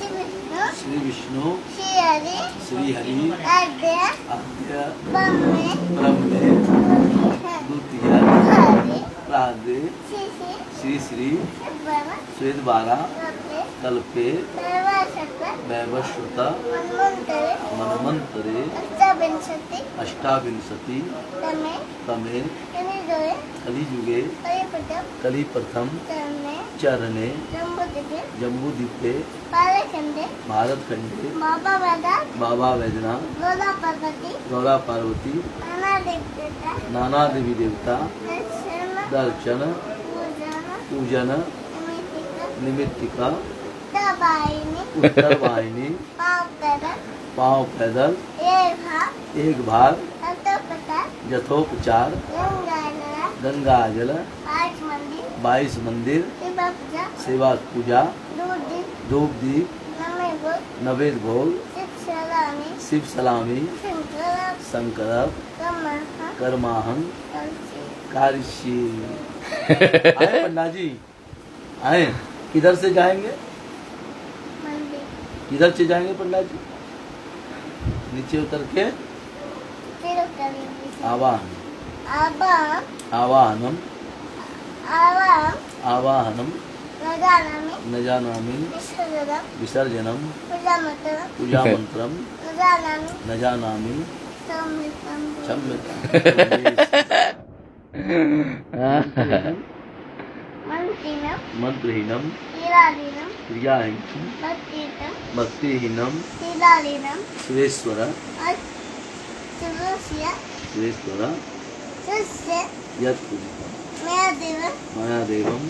श्री विष्णु श्री हरि आद्य ब्रह्मे द्वितीय प्रादे श्री श्री श्वेतबारा कल्पे वैवस्वत मन्वन्तरे अष्टाविंशति तमे कलियुगे कलिप्रथम चरणे जम्बूद्वीपे भारतखंडे बाबा वैद्यनाथ गौरा पार्वती नाना देवी देवता दर्शन पूजन निमित्तिका उत्तर वाहिनी पाँव पैदल एक भाग यथोपचार गंगा जल 22 मंदिर सेवा पूजा धूप दीप नवेद भोग शिव सलामी संकल्प कर्माहं कारिष्ये। आए पन्ना जी आए, किधर से जाएंगे? किधर से जाएंगे पंडित जी? नीचे उतर के आवाहनम न जानामि विसर्जनम पूजा मंत्रम न जानामि मंत्रहीनम क्रियाहीनम भक्तिहीनम सुरेश्वर यत् पूजितम मायादेवम